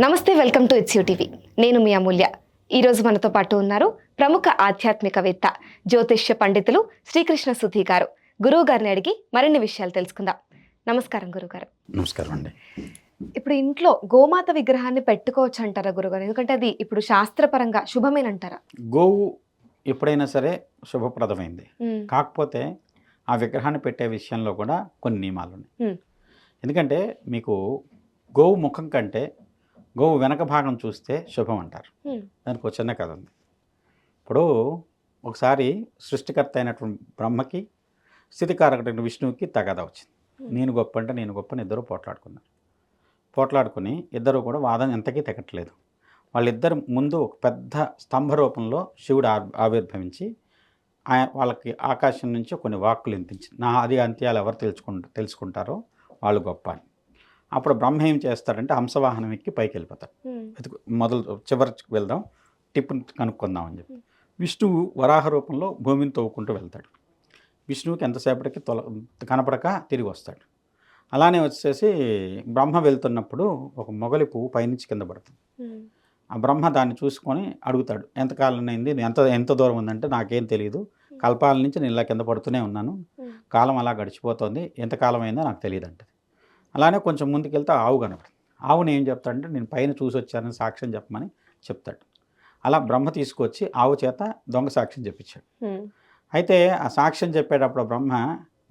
నమస్తే, welcome to it's TV. నేను మీ అమూల్య. ఈరోజు మనతో పాటు ఉన్నారు ప్రముఖ ఆధ్యాత్మికవేత్త, జ్యోతిష్య పండితులు శ్రీకృష్ణ సుధీ గారు. గురువు గారిని అడిగి మరిన్ని విషయాలు తెలుసుకుందాం. నమస్కారం గురుగారు. నమస్కారం అండి. ఇప్పుడు ఇంట్లో గోమాత విగ్రహాన్ని పెట్టుకోవచ్చు అంటారా గురుగారు? ఎందుకంటే అది ఇప్పుడు శాస్త్రపరంగా శుభమేనంటారా? గోవు ఎప్పుడైనా సరే శుభప్రదమైంది. కాకపోతే ఆ విగ్రహాన్ని పెట్టే విషయంలో కూడా కొన్ని నియమాలు ఉన్నాయి. ఎందుకంటే మీకు గోవు ముఖం కంటే గోవు వెనక భాగం చూస్తే శుభం అంటారు. దానికి ఒక చిన్న కథ ఉంది. ఇప్పుడు ఒకసారి సృష్టికర్త అయినటువంటి బ్రహ్మకి, స్థితికారకుడైన విష్ణువుకి తగాదా వచ్చింది. నేను గొప్ప అంటే నేను గొప్ప అని ఇద్దరు పోట్లాడుకుని ఇద్దరు కూడా వాదన ఎంతకీ తెగట్లేదు. వాళ్ళిద్దరు ముందు ఒక పెద్ద స్తంభ రూపంలో శివుడు ఆవిర్భవించి వాళ్ళకి ఆకాశం నుంచి కొన్ని వాక్కులు వినిపించింది. నా ఆది అంత్యాలు ఎవరు తెలుసుకుంటారో వాళ్ళు గొప్ప అని. అప్పుడు బ్రహ్మ ఏం చేస్తాడంటే హంసవాహనం ఎక్కి పైకి వెళ్ళిపోతాడు. చివరికి వెళ్దాం, టిప్పుని కనుక్కుందాం అని చెప్పి విష్ణువు వరాహ రూపంలో భూమిని తవ్వుకుంటూ వెళ్తాడు. విష్ణువుకి ఎంతసేపటికి కనపడక తిరిగి వస్తాడు. అలానే వచ్చేసి బ్రహ్మ వెళ్తున్నప్పుడు ఒక మొగలి పువ్వు పైనుంచి కింద పడుతుంది. ఆ బ్రహ్మ దాన్ని చూసుకొని అడుగుతాడు, ఎంతకాలం అయింది, ఎంత దూరం ఉందంటే నాకేం తెలియదు, కల్పాల నుంచి నేను ఇలా కింద పడుతూనే ఉన్నాను, కాలం అలా గడిచిపోతుంది, ఎంతకాలం అయిందో నాకు తెలియదు అంటది. అలానే కొంచెం ముందుకెళ్తే ఆవు కనపడుతుంది. ఆవుని ఏం చెప్తాడంటే నేను పైన చూసి వచ్చానని సాక్ష్యం చెప్పమని చెప్తాడు. అలా బ్రహ్మ తీసుకొచ్చి ఆవు చేత దొంగ సాక్ష్యం చెప్పించాడు. అయితే ఆ సాక్ష్యం చెప్పేటప్పుడు బ్రహ్మ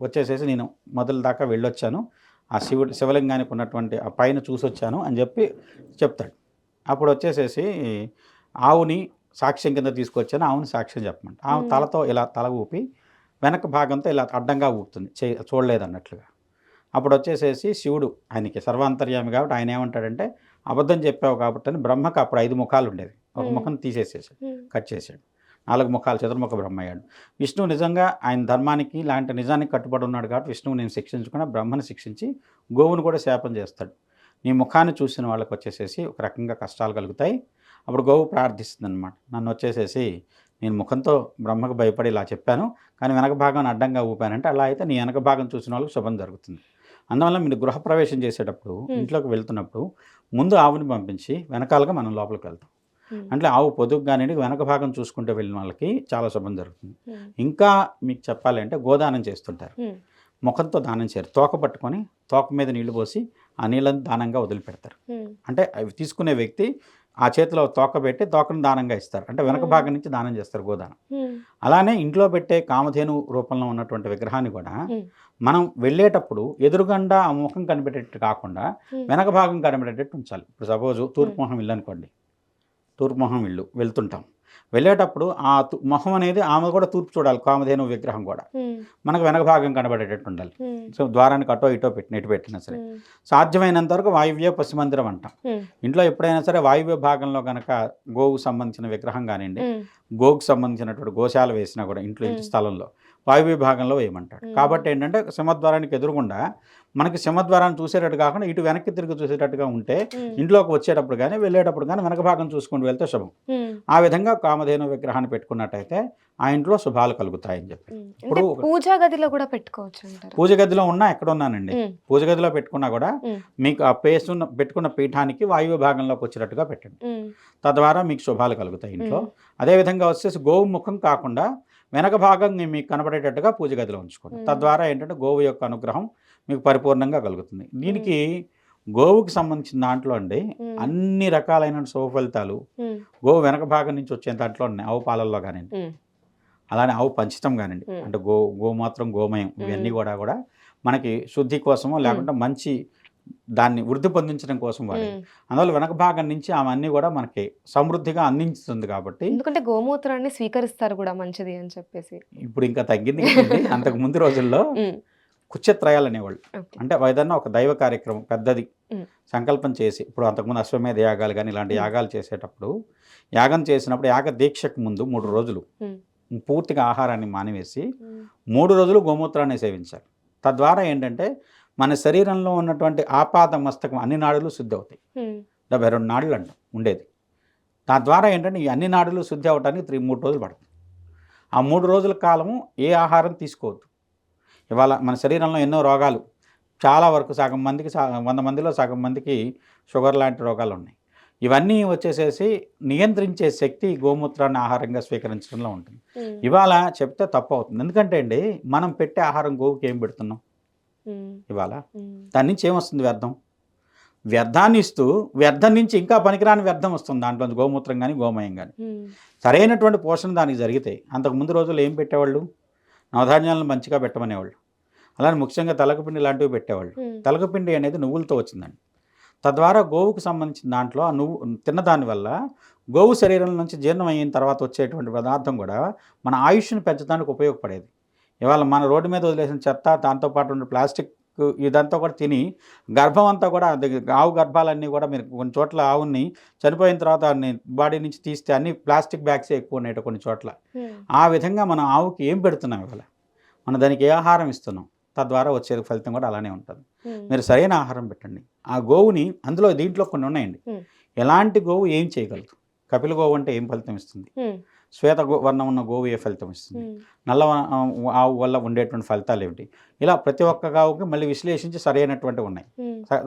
వచ్చేసేసి నేను మొదలు దాకా వెళ్ళొచ్చాను, ఆ శివలింగానికి ఉన్నటువంటి ఆ పైన చూసి వచ్చాను అని చెప్పి చెప్తాడు. అప్పుడు వచ్చేసేసి ఆవుని సాక్ష్యం కింద తీసుకొచ్చాను, ఆవుని సాక్ష్యం చెప్పమంట. ఆవు తలతో ఇలా తల ఊపి వెనక భాగంతో ఇలా అడ్డంగా ఊపుతుంది, చూడలేదన్నట్లుగా. అప్పుడు వచ్చేసేసి శివుడు, ఆయనకి సర్వాంతర్యామి కాబట్టి ఆయన ఏమంటాడంటే అబద్ధం చెప్పావు కాబట్టి అని బ్రహ్మకు అప్పుడు 5 ముఖాలు ఉండేది, ఒక ముఖం తీసేసేసాడు, కట్ చేశాడు. 4 ముఖాలు చతుర్ముఖ బ్రహ్మ అయ్యాడు. విష్ణువు నిజంగా ఆయన ధర్మానికి ఇలాంటి నిజానికి కట్టుబడి ఉన్నాడు కాబట్టి విష్ణువు నేను శిక్షించకుండా బ్రహ్మను శిక్షించి గోవును కూడా శాపం చేస్తాడు. నీ ముఖాన్ని చూసిన వాళ్ళకి వచ్చేసేసి ఒక రకంగా కష్టాలు కలుగుతాయి. అప్పుడు గోవు ప్రార్థిస్తుంది అనమాట, నన్ను వచ్చేసేసి నేను ముఖంతో బ్రహ్మకు భయపడి ఇలా చెప్పాను, కానీ వెనక భాగాన్ని అడ్డంగా ఊపానంటే అలా అయితే నీ వెనక భాగం చూసిన వాళ్ళకి శుభం జరుగుతుంది. అందువల్ల మీరు గృహప్రవేశం చేసేటప్పుడు ఇంట్లోకి వెళ్తున్నప్పుడు ముందు ఆవుని పంపించి వెనకాలగా మనం లోపలికి వెళ్తాం. అంటే ఆవు పొదుగు కానీ వెనక భాగం చూసుకుంటూ వెళ్ళిన వాళ్ళకి చాలా శుభం జరుగుతుంది. ఇంకా మీకు చెప్పాలి అంటే గోదానం చేస్తుంటారు. ముఖంతో దానం చేయరు, తోక పట్టుకొని తోక మీద నీళ్లు పోసి ఆ నీళ్ళని దానంగా వదిలిపెడతారు. అంటే అవి తీసుకునే వ్యక్తి ఆ చేతిలో తోక పెట్టి తోకను దానంగా ఇస్తారు, అంటే వెనక భాగం నుంచి దానం చేస్తారు గోదానం. అలానే ఇంట్లో పెట్టే కామధేను రూపంలో ఉన్నటువంటి విగ్రహాన్ని కూడా మనం వెళ్ళేటప్పుడు ఎదురుగుండా ఆ ముఖం కనిపెట్టేట్టు కాకుండా వెనక భాగం కనిపెట్టేటట్టు ఉంచాలి. ఇప్పుడు సపోజు తూర్పు మొహం ఇల్లు అనుకోండి, తూర్పు మొహం ఇల్లు వెళ్తుంటాం, వెళ్ళేటప్పుడు ఆ మొహం అనేది ఆమె కూడా తూర్పు చూడాలి, కామధేను విగ్రహం కూడా మనకు వెనక భాగం కనబడేటట్టు ఉండాలి. సో ద్వారానికి అటో ఇటో ఎటు పెట్టినా సరే సాధ్యమైనంత వరకు వాయువ్య పశ్చిమందిరం అంటాం. ఇంట్లో ఎప్పుడైనా సరే వాయువ్య భాగంలో కనుక గోవుకు సంబంధించిన విగ్రహం కానివ్వండి, గోవుకు సంబంధించినటువంటి గోశాల వేసినా కూడా ఇంటి స్థలంలో వాయువ్య భాగంలో వేయమంటాడు. కాబట్టి ఏంటంటే సింహద్వారానికి ఎదురుగుండా మనకి సింహద్వారాన్ని చూసేటట్టు కాకుండా ఇటు వెనక్కి తిరిగి చూసేటట్టుగా ఉంటే ఇంట్లోకి వచ్చేటప్పుడు కానీ వెళ్ళేటప్పుడు కానీ వెనక భాగం చూసుకుంటూ వెళ్తే శుభం. ఆ విధంగా కామధేను విగ్రహాన్ని పెట్టుకున్నట్టయితే ఆ ఇంట్లో శుభాలు కలుగుతాయని చెప్పి. ఇప్పుడు పూజా గదిలో కూడా పెట్టుకోవచ్చు. పూజ గదిలో ఉన్నా ఎక్కడ ఉన్నానండి, పూజ గదిలో పెట్టుకున్నా కూడా మీకు ఆ పెట్టుకున్న పీఠానికి వాయువ్య భాగంలోకి వచ్చేటట్టుగా పెట్టండి, తద్వారా మీకు శుభాలు కలుగుతాయి ఇంట్లో. అదేవిధంగా వచ్చేసి గోవు ముఖం కాకుండా వెనక భాగం మీకు కనబడేటట్టుగా పూజ గదిలో ఉంచుకోండి. తద్వారా ఏంటంటే గోవు యొక్క అనుగ్రహం మీకు పరిపూర్ణంగా కలుగుతుంది. దీనికి గోవుకి సంబంధించిన దాంట్లో అండి అన్ని రకాలైన శుభ ఫలితాలు గోవు వెనక భాగం నుంచి వచ్చే దాంట్లో ఉన్నాయి. ఆవు పాలల్లో కానివ్వండి, అలానే ఆవు పంచటం కానివ్వండి, అంటే గోమాత్రం గోమయం, ఇవన్నీ కూడా మనకి శుద్ధి కోసమో లేకుంటే మంచి దాన్ని వృద్ధి పొందించడం కోసం వాడి. అందువల్ల వెనక భాగం నుంచి ఆమె అన్నీ కూడా మనకి సమృద్ధిగా అందించుతుంది. కాబట్టి ఎందుకంటే గోమూత్రాన్ని స్వీకరిస్తారు కూడా మంచిది అని చెప్పేసి ఇప్పుడు ఇంకా తగ్గింది. అంతకు ముందు రోజుల్లో కుచ్చత్రయాలు అనేవాళ్ళు, అంటే ఏదన్నా ఒక దైవ కార్యక్రమం పెద్దది సంకల్పం చేసి, ఇప్పుడు అంతకుముందు అశ్వమేధ యాగాలు కానీ ఇలాంటి యాగాలు చేసేటప్పుడు యాగం చేసినప్పుడు యాగ దీక్షకు ముందు 3 రోజులు పూర్తిగా ఆహారాన్ని మానివేసి 3 రోజులు గోమూత్రాన్ని సేవించాలి. తద్వారా ఏంటంటే మన శరీరంలో ఉన్నటువంటి ఆపాద మస్తకం అన్ని నాడులు శుద్ధి అవుతాయి. 72 నాడులు అంటాం ఉండేది. తద్వారా ఏంటంటే ఈ అన్ని నాడులు శుద్ధి అవడానికి 3 రోజులు పడుతుంది. ఆ 3 రోజుల కాలము ఏ ఆహారం తీసుకోవద్దు. ఇవాళ మన శరీరంలో ఎన్నో రోగాలు, చాలా వరకు సగం మందికి 100 మందిలో సగం మందికి షుగర్ లాంటి రోగాలు ఉన్నాయి. ఇవన్నీ వచ్చేసేసి నియంత్రించే శక్తి గోమూత్రాన్ని ఆహారంగా స్వీకరించడంలో ఉంటుంది. ఇవాళ చెప్తే తప్పు అవుతుంది. ఎందుకంటే అండి మనం పెట్టే ఆహారం గోవుకి ఏం పెడుతున్నాం ఇవాళ? దాని నుంచి ఏమొస్తుంది? వ్యర్థం. వ్యర్థాన్ని ఇస్తూ వ్యర్థం నుంచి ఇంకా పనికిరాని వ్యర్థం వస్తుంది దాంట్లో, గోమూత్రం కానీ గోమయం కానీ. సరైనటువంటి పోషణ దానికి జరిగితే, అంతకుముందు రోజుల్లో ఏం పెట్టేవాళ్ళు? నవధాన్యాలను మంచిగా పెట్టమనేవాళ్ళు. అలానే ముఖ్యంగా తలకపిండి లాంటివి పెట్టేవాళ్ళు. తలకపిండి అనేది నువ్వులతో వచ్చిందండి. తద్వారా గోవుకు సంబంధించిన దాంట్లో ఆ నువ్వు తిన్న దానివల్ల గోవు శరీరం నుంచి జీర్ణం అయిన తర్వాత వచ్చేటువంటి పదార్థం కూడా మన ఆయుష్ని పెంచడానికి ఉపయోగపడేది. ఇవాళ మన రోడ్డు మీద వదిలేసిన చెత్త, దాంతోపాటు ఉన్న ప్లాస్టిక్ ఇదంతా కూడా తిని గర్భం అంతా కూడా ఆవు గర్భాలన్నీ కూడా మీరు కొన్ని చోట్ల ఆవుని చనిపోయిన తర్వాత బాడీ నుంచి తీస్తే అన్ని ప్లాస్టిక్ బ్యాగ్స్ ఎక్కువ ఉన్నాయి కొన్ని చోట్ల. ఆ విధంగా మనం ఆవుకి ఏం పెడుతున్నాం ఇవాళ? మనం దానికి ఏ ఆహారం ఇస్తున్నాం? తద్వారా వచ్చే ఫలితం కూడా అలానే ఉంటుంది. మీరు సరైన ఆహారం పెట్టండి. ఆ గోవుని దీంట్లో కొన్ని ఉన్నాయండి. ఎలాంటి గోవు ఏం చేయగలదు? కపిల గోవు అంటే ఏం ఫలితం ఇస్తుంది? శ్వేత వర్ణం ఉన్న గోవు ఏ ఫలితం ఇస్తుంది? నల్ల ఆవు వల్ల ఉండేటువంటి ఫలితాలు ఏమిటి? ఇలా ప్రతి ఒక్క గావుకి మళ్ళీ విశ్లేషించి సరైనటువంటివి ఉన్నాయి.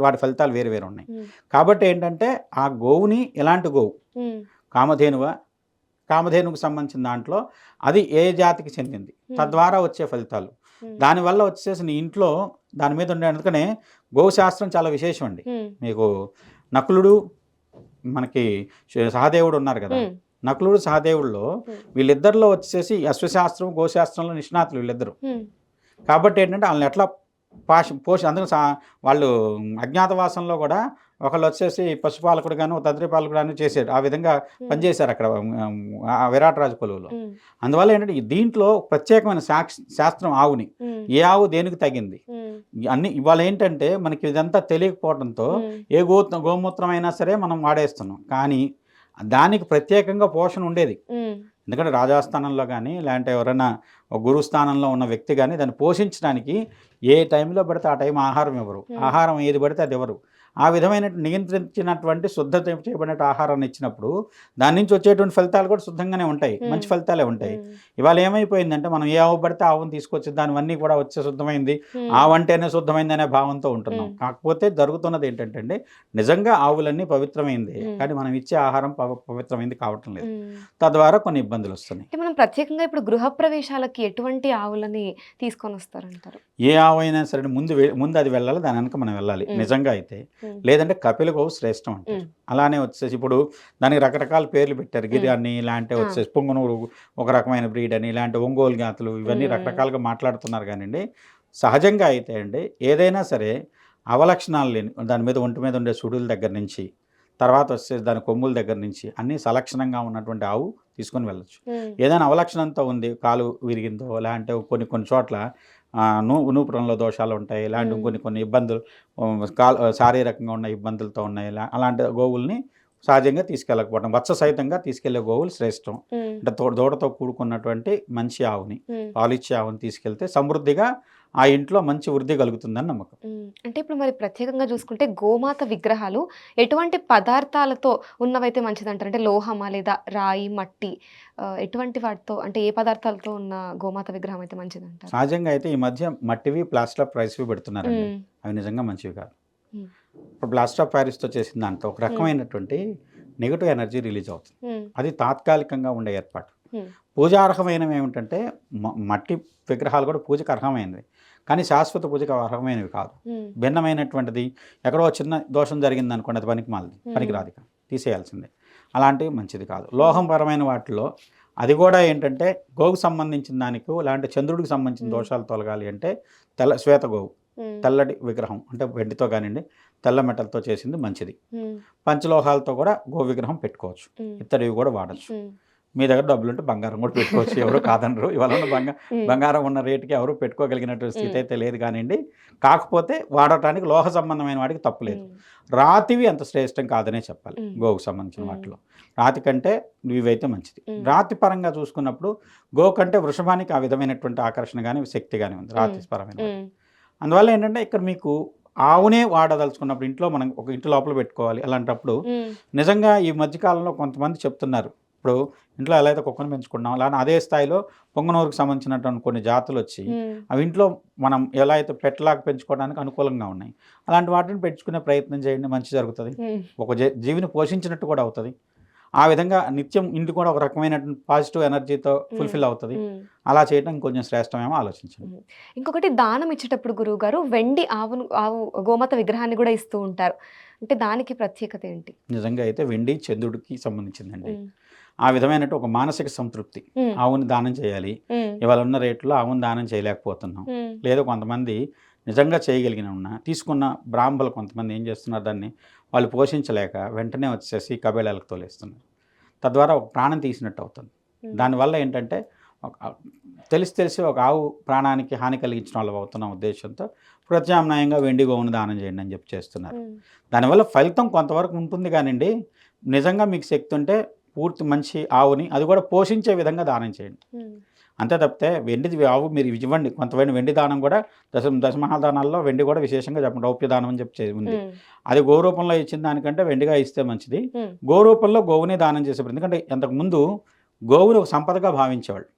వాటి ఫలితాలు వేరు వేరు ఉన్నాయి. కాబట్టి ఏంటంటే ఆ గోవుని ఎలాంటి గోవు, కామధేనుకు సంబంధించిన దాంట్లో అది ఏ జాతికి చెందింది, తద్వారా వచ్చే ఫలితాలు, దానివల్ల వచ్చేసి నీ ఇంట్లో దాని మీద ఉండే. అందుకనే గోశాస్త్రం చాలా విశేషం అండి. మీకు నకులుడు, మనకి సహదేవుడు ఉన్నారు కదా, నకులుడు సహదేవుల్లో వీళ్ళిద్దరిలో వచ్చేసి అశ్వశాస్త్రం గోశాస్త్రంలో నిష్ణాతులు వీళ్ళిద్దరు. కాబట్టి ఏంటంటే వాళ్ళని ఎట్లా అందుకు వాళ్ళు అజ్ఞాతవాసంలో కూడా ఒకళ్ళు వచ్చేసి పశుపాలకుడు గాను తంత్రిపాలకుడు గాను చేశాడు. ఆ విధంగా పనిచేశారు అక్కడ విరాట్ రాజు కొలువులో. అందువల్ల ఏంటంటే దీంట్లో ప్రత్యేకమైన శాస్త్రం ఆవుని, ఏ ఆవు దేనికి తగింది అన్ని ఇవాళ ఏంటంటే మనకి ఇదంతా తెలియకపోవడంతో ఏ గోమూత్రం అయినా సరే మనం వాడేస్తున్నాం. కానీ దానికి ప్రత్యేకంగా పోషణ ఉండేది. ఎందుకంటే రాజాస్థానంలో కానీ లేదంటే ఎవరైనా గురుస్థానంలో ఉన్న వ్యక్తి కానీ దాన్ని పోషించడానికి ఏ టైంలో పడితే ఆ టైం ఆహారం ఇవ్వరు. ఆహారం ఏది పడితే అది ఇవ్వరు. ఆ విధమైన నియంత్రించినటువంటి శుద్ధ చేయబడిన ఆహారాన్ని ఇచ్చినప్పుడు దాని నుంచి వచ్చేటువంటి ఫలితాలు కూడా శుద్ధంగానే ఉంటాయి, మంచి ఫలితాలే ఉంటాయి. ఇవాళ ఏమైపోయిందంటే మనం ఏ ఆవు పడితే ఆవును తీసుకొచ్చి దానివన్నీ కూడా వచ్చే శుద్ధమైంది, ఆవు అంటేనే శుద్ధమైంది అనే భావంతో ఉంటున్నాం. కాకపోతే జరుగుతున్నది ఏంటంటే అండి, నిజంగా ఆవులన్నీ పవిత్రమైంది, కానీ మనం ఇచ్చే ఆహారం పవిత్రమైంది కావటం లేదు. తద్వారా కొన్ని ఇబ్బందులు వస్తున్నాయి. మనం ప్రత్యేకంగా ఇప్పుడు గృహప్రవేశాలకి ఎటువంటి ఆవులని తీసుకొని వస్తారంటారు? ఏ ఆవు అయినా సరే ముందు అది వెళ్ళాలి, దాని వెనక మనం వెళ్ళాలి నిజంగా అయితే. లేదంటే కపిల గోవు శ్రేష్టం అంటారు. అలానే వచ్చేసి ఇప్పుడు దానికి రకరకాల పేర్లు పెట్టారు. గిరి అని, ఇలాంటి వచ్చేసి పొంగనూరు ఒక రకమైన బ్రీడ్ అని, ఇలాంటి ఒంగోలు జాతులు, ఇవన్నీ రకరకాలుగా మాట్లాడుతున్నారు. కానివ్వండి, సహజంగా అయితే అండి ఏదైనా సరే అవలక్షణాలు లేని దాని మీద ఒంటి మీద ఉండే సుడుల దగ్గర నుంచి తర్వాత వచ్చేసి దాని కొమ్ముల దగ్గర నుంచి అన్నీ సలక్షణంగా ఉన్నటువంటి ఆవు తీసుకొని వెళ్ళచ్చు. ఏదైనా అవలక్షణంతో ఉంది, కాలు విరిగిందో లేదంటే కొన్ని చోట్ల నూపురంలో దోషాలు ఉంటాయి, ఇలాంటి కొన్ని ఇబ్బందులు శారీరకంగా ఉన్న ఇబ్బందులతో ఉన్నాయి, అలాంటి గోవుల్ని సహజంగా తీసుకెళ్ళకపోవడం, వత్స సహితంగా తీసుకెళ్లే గోవులు శ్రేష్టం. అంటే దూడతో కూడుకున్నటువంటి మంచి ఆవుని, పాలిచ్చే ఆవుని తీసుకెళ్తే సమృద్ధిగా ఆ ఇంట్లో మంచి వృద్ధి కలుగుతుందని నమ్మకం. అంటే ఇప్పుడు మరి ప్రత్యేకంగా చూసుకుంటే గోమాత విగ్రహాలు ఎటువంటి పదార్థాలతో ఉన్నవైతే మంచిదంటారు? అంటే లోహమా లేదా రాయి, మట్టి, ఎటువంటి వాటితో, అంటే ఏ పదార్థాలతో ఉన్న గోమాత విగ్రహం అయితే మంచిదంటారు? సహజంగా అయితే ఈ మధ్య మట్టివి, ప్లాస్టర్ ఆఫ్ ప్యారిస్వి పెడుతున్నారండి. అవి నిజంగా మంచివి కాదు. ఇప్పుడు ప్లాస్టర్ ఆఫ్ ప్యారిస్తో చేసిన దాంట్లో ఒక రకమైనటువంటి నెగిటివ్ ఎనర్జీ రిలీజ్ అవుతుంది. అది తాత్కాలికంగా ఉండే ఏర్పాటు. పూజార్హమైనవి ఏమిటంటే మట్టి విగ్రహాలు కూడా పూజకు అర్హమైనవి, కానీ శాశ్వత పూజకు అర్హమైనవి కాదు. భిన్నమైనటువంటిది ఎక్కడో చిన్న దోషం జరిగింది అనుకోండి, అది పనికిరాదు, తీసేయాల్సిందే. అలాంటివి మంచిది కాదు. లోహంపరమైన వాటిలో అది కూడా ఏంటంటే గోవుకు సంబంధించిన దానికి లేదంటే చంద్రుడికి సంబంధించిన దోషాలు తొలగాలి అంటే శ్వేత గోవు, తెల్లటి విగ్రహం అంటే వెండితో కానివ్వండి, తెల్ల మెటల్తో చేసింది మంచిది. పంచలోహాలతో కూడా గో విగ్రహం పెట్టుకోవచ్చు, ఇత్తడివి కూడా వాడచ్చు. మీ దగ్గర డబ్బులు ఉంటే బంగారం కూడా పెట్టుకోవచ్చు, ఎవరు కాదనరు. ఇవాళ బంగారం ఉన్న రేటుకి ఎవరు పెట్టుకోగలిగినటువంటి స్థితి అయితే లేదు కానివ్వండి. కాకపోతే వాడటానికి లోహ సంబంధమైన వాటికి తప్పులేదు. రాతివి అంత శ్రేష్టం కాదనే చెప్పాలి. గోవుకు సంబంధించిన వాటిలో రాతి కంటే ఇవైతే మంచిది. రాతి పరంగా చూసుకున్నప్పుడు గో కంటే వృషభానికి ఆ విధమైనటువంటి ఆకర్షణ కానీ శక్తి కానీ ఉంది రాతి పరమైన. అందువల్ల ఏంటంటే ఇక్కడ మీకు ఆవునే వాడదలుచుకున్నప్పుడు ఇంట్లో మనం ఒక ఇంటి లోపల పెట్టుకోవాలి. అలాంటప్పుడు నిజంగా ఈ మధ్యకాలంలో కొంతమంది చెప్తున్నారు ఇప్పుడు ఇంట్లో ఎలా అయితే కుక్కను పెంచుకుంటున్నాం అలా అదే స్థాయిలో పొంగనూరుకు సంబంధించినటువంటి కొన్ని జాతులు వచ్చి అవి ఇంట్లో మనం ఎలా అయితే పెట్టలాగా పెంచుకోవడానికి అనుకూలంగా ఉన్నాయి, అలాంటి వాటిని పెంచుకునే ప్రయత్నం చేయండి, మంచి జరుగుతుంది. ఒక జీవిని పోషించినట్టు కూడా అవుతుంది. ఆ విధంగా నిత్యం ఇంటి కూడా ఒక రకమైన పాజిటివ్ ఎనర్జీతో ఫుల్ఫిల్ అవుతుంది. అలా చేయడం కొంచెం శ్రేష్టమేమో ఆలోచించండి. ఇంకొకటి దానం ఇచ్చేటప్పుడు గురువు గారు వెండి ఆవు గోమాత విగ్రహాన్ని కూడా ఇస్తూ ఉంటారు. అంటే దానికి ప్రత్యేకత ఏంటి? నిజంగా అయితే వెండి చంద్రుడికి సంబంధించిందండి. ఆ విధమైనట్టు ఒక మానసిక సంతృప్తి. ఆవుని దానం చేయాలి, ఇవాళ ఉన్న రేట్లో ఆవుని దానం చేయలేకపోతున్నాం, లేదా కొంతమంది నిజంగా చేయగలిగిన ఉన్నా తీసుకున్న బ్రాహ్మణులు కొంతమంది ఏం చేస్తున్నారు, దాన్ని వాళ్ళు పోషించలేక వెంటనే వచ్చేసి కబేళాలకు తోలేస్తున్నారు. తద్వారా ఒక ప్రాణం తీసినట్టు అవుతుంది. దానివల్ల ఏంటంటే తెలిసి ఒక ఆవు ప్రాణానికి హాని కలిగించిన వాళ్ళు అవుతున్న ఉద్దేశంతో ప్రత్యామ్నాయంగా వెండి గోవును దానం చేయండి అని చెప్పి చేస్తున్నారు. దానివల్ల ఫలితం కొంతవరకు ఉంటుంది కానివ్వండి, నిజంగా మీకు శక్తి ఉంటే పూర్తి మంచి ఆవుని అది కూడా పోషించే విధంగా దానం చేయండి. అంతే తప్పితే వెండి ఆవు మీరు ఇవ్వండి, కొంతమంది వెండి దానం కూడా దశమహాదానాల్లో వెండి కూడా విశేషంగా చెప్పండి, రౌప్య దానం అని చెప్పి ఉంది. అది గో రూపంలో ఇచ్చిన దానికంటే వెండిగా ఇస్తే మంచిది. గో రూపంలో గోవుని దానం చేసేప్పుడు, ఎందుకంటే అంతకుముందు గోవుని ఒక సంపదగా భావించేవాళ్ళు.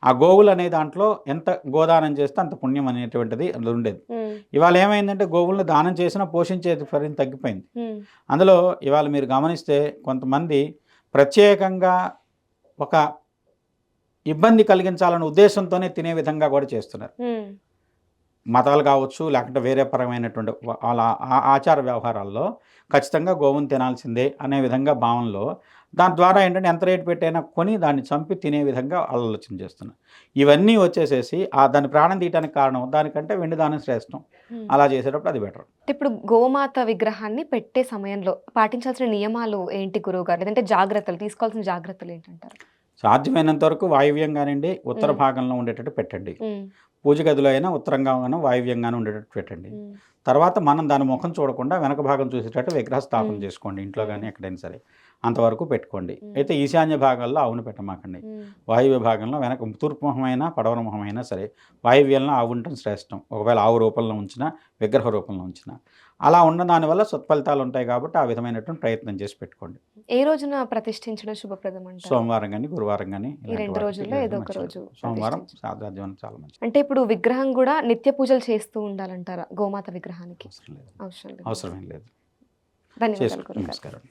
ఆ గోవులు అనే దాంట్లో ఎంత గోదానం చేస్తే అంత పుణ్యం అనేటువంటిది అందులో ఉండేది. ఇవాళ ఏమైందంటే గోవులను దానం చేసినా పోషించేది ఫలితం తగ్గిపోయింది. అందులో ఇవాళ మీరు గమనిస్తే కొంతమంది ప్రత్యేకంగా ఒక ఇబ్బంది కలిగించాలనే ఉద్దేశంతోనే తినే విధంగా కూడా చేస్తున్నారు. మతాలు కావచ్చు, లేకుంటే వేరే పరమైనటువంటి వాళ్ళ ఆచార వ్యవహారాల్లో ఖచ్చితంగా గోవును తినాల్సిందే అనే విధంగా భావనలో, దాని ద్వారా ఏంటంటే ఎంత రేటు పెట్టైనా కొని దాన్ని చంపి తినే విధంగా ఆలోచన చేస్తున్నారు. ఇవన్నీ వచ్చేసేసి దాని ప్రాణం తీయడానికి కారణం దానికంటే వెండి దానం శ్రేష్టం. అలా చేసేటప్పుడు అది బెటర్. ఇప్పుడు గోమాత విగ్రహాన్ని పెట్టే సమయంలో పాటించాల్సిన నియమాలు ఏంటి గురువు గారు? లేదంటే జాగ్రత్తలు తీసుకోవాల్సిన జాగ్రత్తలు ఏంటంటారు? సాధ్యమైనంత వరకు వాయువ్యంగానండి ఉత్తర భాగంలో ఉండేటట్టు పెట్టండి. పూజ గదిలో అయినా ఉత్తరంగానూ వాయువ్యంగానూ ఉండేటట్టు పెట్టండి. తర్వాత మనం దాని ముఖం చూడకుండా వెనక భాగం చూసేటట్టు విగ్రహ స్థాపన చేసుకోండి, ఇంట్లో కానీ ఎక్కడైనా సరే అంతవరకు పెట్టుకోండి. అయితే ఈశాన్య భాగాల్లో ఆవును పెట్టమాకండి. వాయువ్య భాగంలో వెనక తూర్పు ముఖమైనా పడవన ముఖమైనా సరే వాయువ్యంలో ఆవు ఉండటం శ్రేష్టం. ఒకవేళ ఆవు రూపంలో ఉంచినా విగ్రహ రూపంలో ఉంచినా అలా ఉన్న దానివల్ల సత్ఫలితాలు ఉంటాయి కాబట్టి ఆ విధమైనటువంటి ప్రయత్నం చేసి పెట్టుకోండి. ఏ రోజున ప్రతిష్ఠించడం శుభప్రదం అంటారు? సోమవారం కానీ గురువారం కానీ, ఈ 2 రోజుల్లో ఏదో ఒక రోజు. సోమవారం సాధారణంగా చాలా మంచిది. అంటే ఇప్పుడు విగ్రహం కూడా నిత్య పూజలు చేస్తూ ఉండాలంటారా గోమాత విగ్రహానికి? అవసరం లేదు. ధన్యవాదాలు గురువు గారు. నమస్కారం.